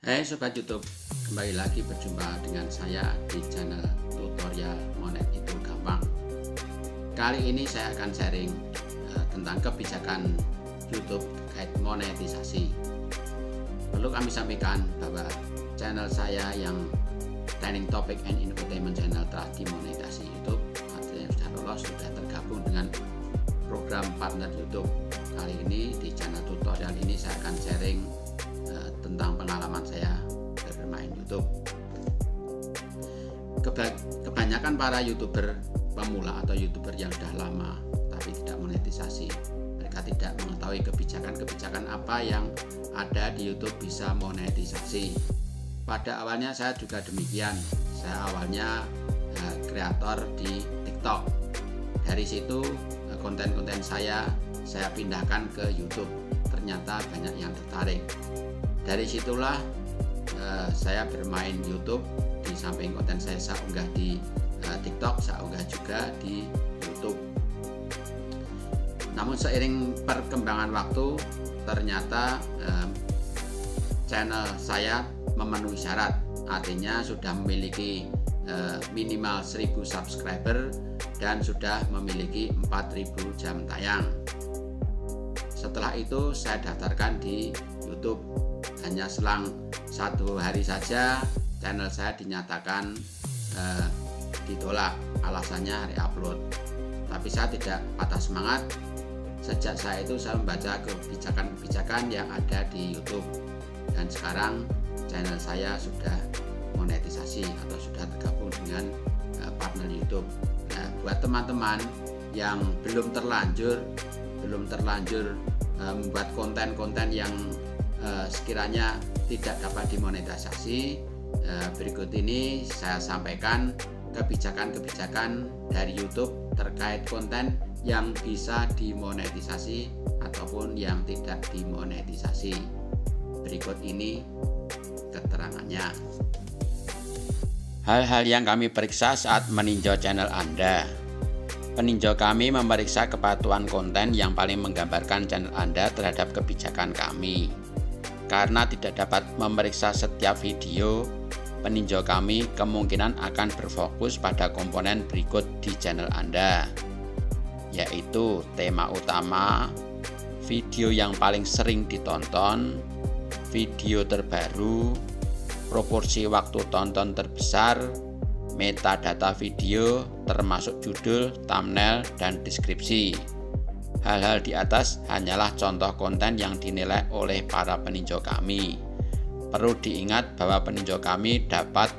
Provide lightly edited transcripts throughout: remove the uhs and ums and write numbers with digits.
Hai Sobat YouTube, kembali lagi berjumpa dengan saya di channel tutorial Monet Itu Gampang. Kali ini saya akan sharing tentang kebijakan YouTube terkait monetisasi. Perlu kami sampaikan bahwa channel saya yang Training Topic and Infotainment Channel telah dimonetisasi YouTube, artinya sudah lolos, sudah tergabung dengan program partner YouTube. Kali ini di channel tutorial ini saya akan sharing tentang pengalaman saya bermain YouTube. Kebanyakan para YouTuber pemula atau YouTuber yang sudah lama tapi tidak monetisasi, mereka tidak mengetahui kebijakan apa yang ada di YouTube bisa monetisasi. Pada awalnya saya juga demikian. Saya awalnya kreator di TikTok. Dari situ konten-konten saya pindahkan ke YouTube. Ternyata banyak yang tertarik. Dari situlah saya bermain YouTube. Di samping konten saya unggah di TikTok, saya unggah juga di YouTube. Namun seiring perkembangan waktu, ternyata channel saya memenuhi syarat, artinya sudah memiliki minimal 1000 subscriber dan sudah memiliki 4000 jam tayang. Setelah itu saya daftarkan di YouTube. Hanya selang 1 hari saja channel saya dinyatakan ditolak, alasannya hari upload. Tapi saya tidak patah semangat. Sejak saya membaca kebijakan yang ada di YouTube, dan sekarang channel saya sudah monetisasi atau sudah tergabung dengan partner YouTube. Nah, buat teman-teman yang belum terlanjur membuat konten-konten yang sekiranya tidak dapat dimonetisasi, berikut ini saya sampaikan kebijakan-kebijakan dari YouTube terkait konten yang bisa dimonetisasi ataupun yang tidak dimonetisasi. Berikut ini keterangannya. Hal-hal yang kami periksa saat meninjau channel Anda. Peninjau kami memeriksa kepatuhan konten yang paling menggambarkan channel Anda terhadap kebijakan kami. Karena tidak dapat memeriksa setiap video, peninjau kami kemungkinan akan berfokus pada komponen berikut di channel Anda, yaitu tema utama, video yang paling sering ditonton, video terbaru, proporsi waktu tonton terbesar, metadata video termasuk judul, thumbnail, dan deskripsi. Hal-hal di atas hanyalah contoh konten yang dinilai oleh para peninjau kami. Perlu diingat bahwa peninjau kami dapat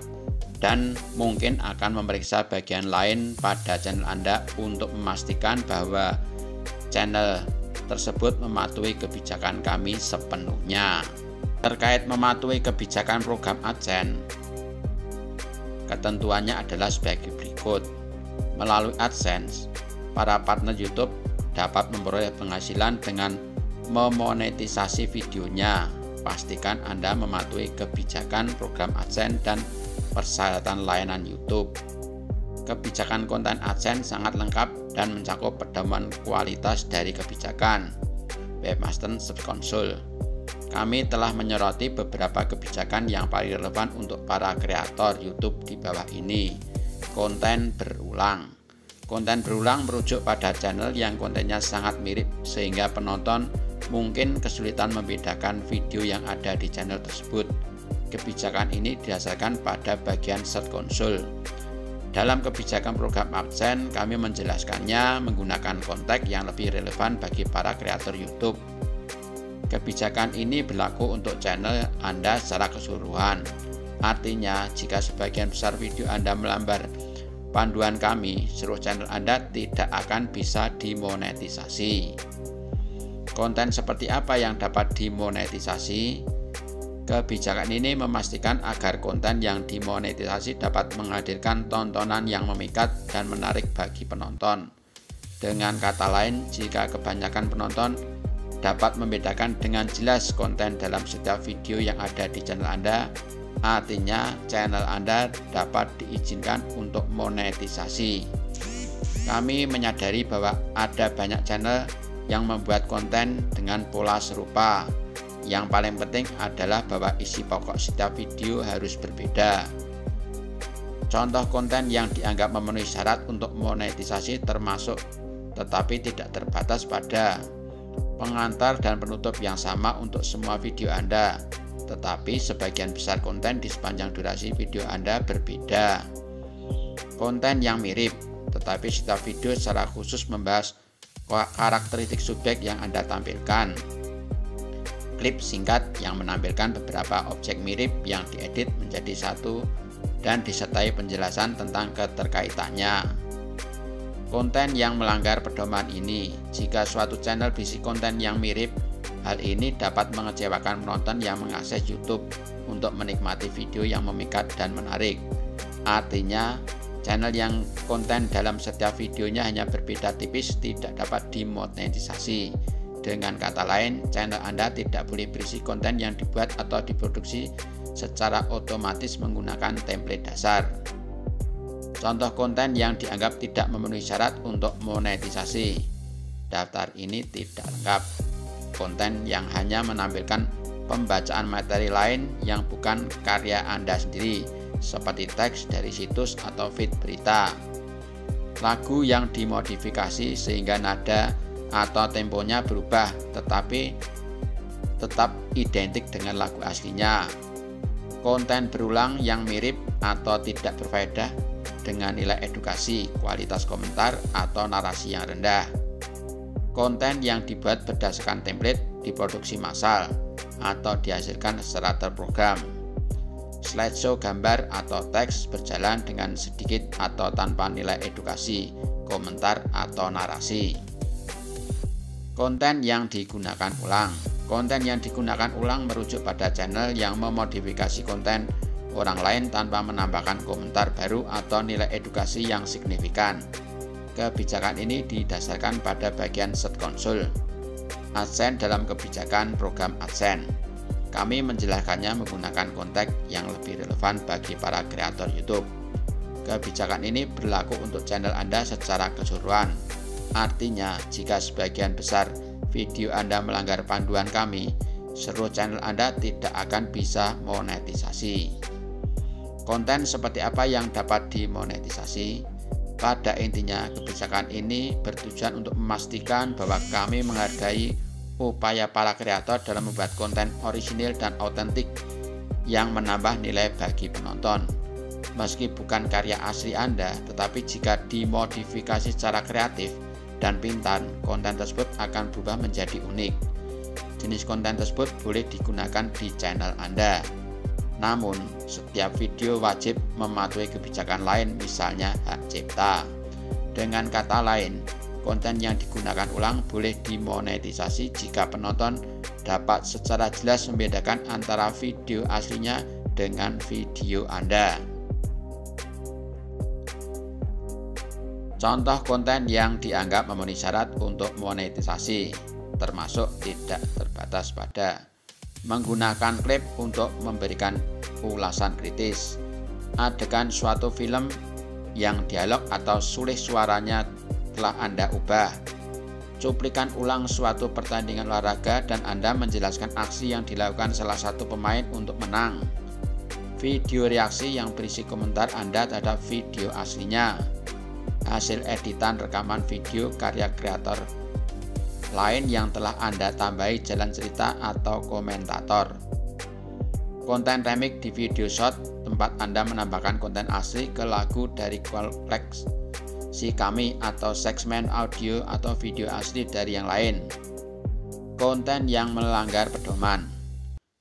dan mungkin akan memeriksa bagian lain pada channel Anda untuk memastikan bahwa channel tersebut mematuhi kebijakan kami sepenuhnya. Terkait mematuhi kebijakan program AdSense, ketentuannya adalah sebagai berikut. Melalui AdSense, para partner YouTube dapat memperoleh penghasilan dengan memonetisasi videonya. Pastikan Anda mematuhi kebijakan program AdSense dan persyaratan layanan YouTube. Kebijakan konten AdSense sangat lengkap dan mencakup pedoman kualitas dari kebijakan Webmaster Search Console. Kami telah menyoroti beberapa kebijakan yang paling relevan untuk para kreator YouTube di bawah ini. Konten berulang. Konten berulang merujuk pada channel yang kontennya sangat mirip sehingga penonton mungkin kesulitan membedakan video yang ada di channel tersebut. Kebijakan ini didasarkan pada bagian Search Console. Dalam kebijakan program AdSense, kami menjelaskannya menggunakan konteks yang lebih relevan bagi para kreator YouTube. Kebijakan ini berlaku untuk channel Anda secara keseluruhan. Artinya, jika sebagian besar video Anda melambar panduan kami, seluruh channel Anda tidak akan bisa dimonetisasi. Konten seperti apa yang dapat dimonetisasi? Kebijakan ini memastikan agar konten yang dimonetisasi dapat menghadirkan tontonan yang memikat dan menarik bagi penonton. Dengan kata lain, jika kebanyakan penonton dapat membedakan dengan jelas konten dalam setiap video yang ada di channel Anda, artinya channel Anda dapat diizinkan untuk monetisasi. Kami menyadari bahwa ada banyak channel yang membuat konten dengan pola serupa. yang paling penting adalah bahwa isi pokok setiap video harus berbeda. Contoh konten yang dianggap memenuhi syarat untuk monetisasi termasuk tetapi tidak terbatas pada pengantar dan penutup yang sama untuk semua video Anda, tetapi sebagian besar konten di sepanjang durasi video Anda berbeda. Konten yang mirip, tetapi setiap video secara khusus membahas karakteristik subjek yang Anda tampilkan. Klip singkat yang menampilkan beberapa objek mirip yang diedit menjadi satu dan disertai penjelasan tentang keterkaitannya. Konten yang melanggar pedoman ini. Jika suatu channel berisi konten yang mirip, hal ini dapat mengecewakan penonton yang mengakses YouTube untuk menikmati video yang memikat dan menarik. Artinya, channel yang konten dalam setiap videonya hanya berbeda tipis tidak dapat dimonetisasi. Dengan kata lain, channel Anda tidak boleh berisi konten yang dibuat atau diproduksi secara otomatis menggunakan template dasar. Contoh konten yang dianggap tidak memenuhi syarat untuk monetisasi. Daftar ini tidak lengkap. Konten yang hanya menampilkan pembacaan materi lain yang bukan karya Anda sendiri, seperti teks dari situs atau feed berita. Lagu yang dimodifikasi sehingga nada atau temponya berubah tetapi tetap identik dengan lagu aslinya. Konten berulang yang mirip atau tidak berfaedah dengan nilai edukasi, kualitas komentar, atau narasi yang rendah. Konten yang dibuat berdasarkan template, diproduksi massal, atau dihasilkan secara terprogram. Slideshow gambar atau teks berjalan dengan sedikit atau tanpa nilai edukasi, komentar, atau narasi. Konten yang digunakan ulang. Konten yang digunakan ulang merujuk pada channel yang memodifikasi konten orang lain tanpa menambahkan komentar baru atau nilai edukasi yang signifikan. Kebijakan ini didasarkan pada bagian Search Console AdSense dalam kebijakan program AdSense. Kami menjelaskannya menggunakan konteks yang lebih relevan bagi para kreator YouTube. Kebijakan ini berlaku untuk channel Anda secara keseluruhan. Artinya, jika sebagian besar video Anda melanggar panduan kami, seluruh channel Anda tidak akan bisa monetisasi. Konten seperti apa yang dapat dimonetisasi? Pada intinya, kebijakan ini bertujuan untuk memastikan bahwa kami menghargai upaya para kreator dalam membuat konten orisinil dan otentik yang menambah nilai bagi penonton. Meski bukan karya asli Anda, tetapi jika dimodifikasi secara kreatif dan pintar, konten tersebut akan berubah menjadi unik. Jenis konten tersebut boleh digunakan di channel Anda. Namun, setiap video wajib mematuhi kebijakan lain, misalnya hak cipta. Dengan kata lain, konten yang digunakan ulang boleh dimonetisasi jika penonton dapat secara jelas membedakan antara video aslinya dengan video Anda. Contoh konten yang dianggap memenuhi syarat untuk monetisasi, termasuk tidak terbatas pada menggunakan klip untuk memberikan ulasan kritis, adegan suatu film yang dialog atau sulih suaranya telah Anda ubah, cuplikan ulang suatu pertandingan olahraga dan Anda menjelaskan aksi yang dilakukan salah satu pemain untuk menang, video reaksi yang berisi komentar Anda terhadap video aslinya, hasil editan rekaman video karya kreator lain yang telah Anda tambahi jalan cerita atau komentator. Konten remix di video short, tempat Anda menambahkan konten asli ke lagu dari koleksi kami atau segmen audio atau video asli dari yang lain. Konten yang melanggar pedoman,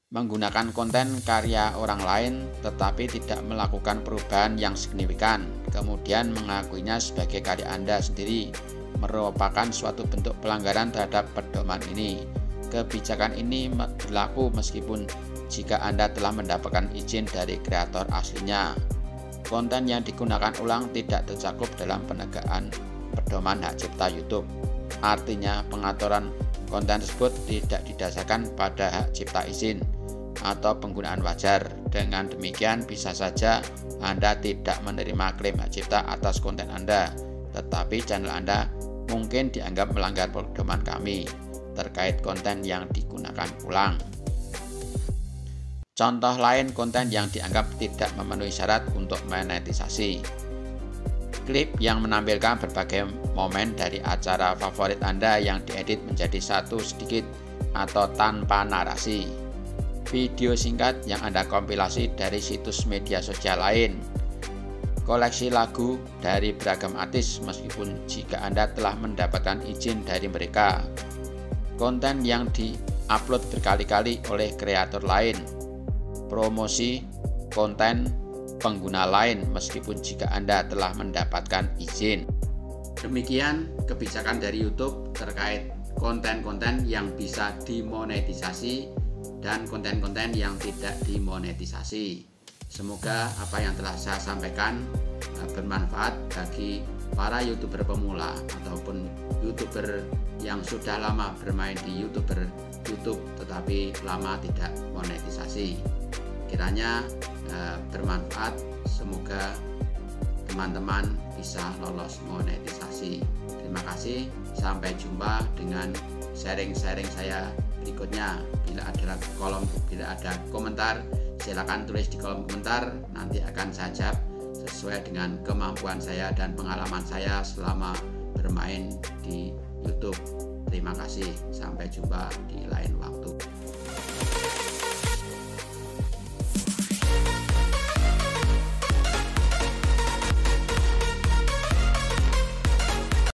menggunakan konten karya orang lain tetapi tidak melakukan perubahan yang signifikan, kemudian mengakuinya sebagai karya Anda sendiri, merupakan suatu bentuk pelanggaran terhadap pedoman ini. Kebijakan ini berlaku meskipun jika Anda telah mendapatkan izin dari kreator aslinya. Konten yang digunakan ulang tidak tercakup dalam penegakan pedoman hak cipta YouTube. Artinya, pengaturan konten tersebut tidak didasarkan pada hak cipta izin atau penggunaan wajar. Dengan demikian, bisa saja Anda tidak menerima klaim hak cipta atas konten Anda, tetapi channel Anda mungkin dianggap melanggar pedoman kami terkait konten yang digunakan ulang. Contoh lain konten yang dianggap tidak memenuhi syarat untuk monetisasi. Klip yang menampilkan berbagai momen dari acara favorit Anda yang diedit menjadi satu sedikit atau tanpa narasi. Video singkat yang Anda kompilasi dari situs media sosial lain. Koleksi lagu dari beragam artis meskipun jika Anda telah mendapatkan izin dari mereka. Konten yang di-upload berkali-kali oleh kreator lain. Promosi konten pengguna lain meskipun jika Anda telah mendapatkan izin. Demikian kebijakan dari YouTube terkait konten-konten yang bisa dimonetisasi dan konten-konten yang tidak dimonetisasi. Semoga apa yang telah saya sampaikan bermanfaat bagi para YouTuber pemula ataupun YouTuber yang sudah lama bermain di YouTube tetapi lama tidak monetisasi. Kiranya bermanfaat, semoga teman-teman bisa lolos monetisasi. Terima kasih, sampai jumpa dengan sharing-sharing saya berikutnya. Bila ada komentar, silakan tulis di kolom komentar, nanti akan saya jawab sesuai dengan kemampuan saya dan pengalaman saya selama bermain di YouTube. Terima kasih, sampai jumpa di lain waktu.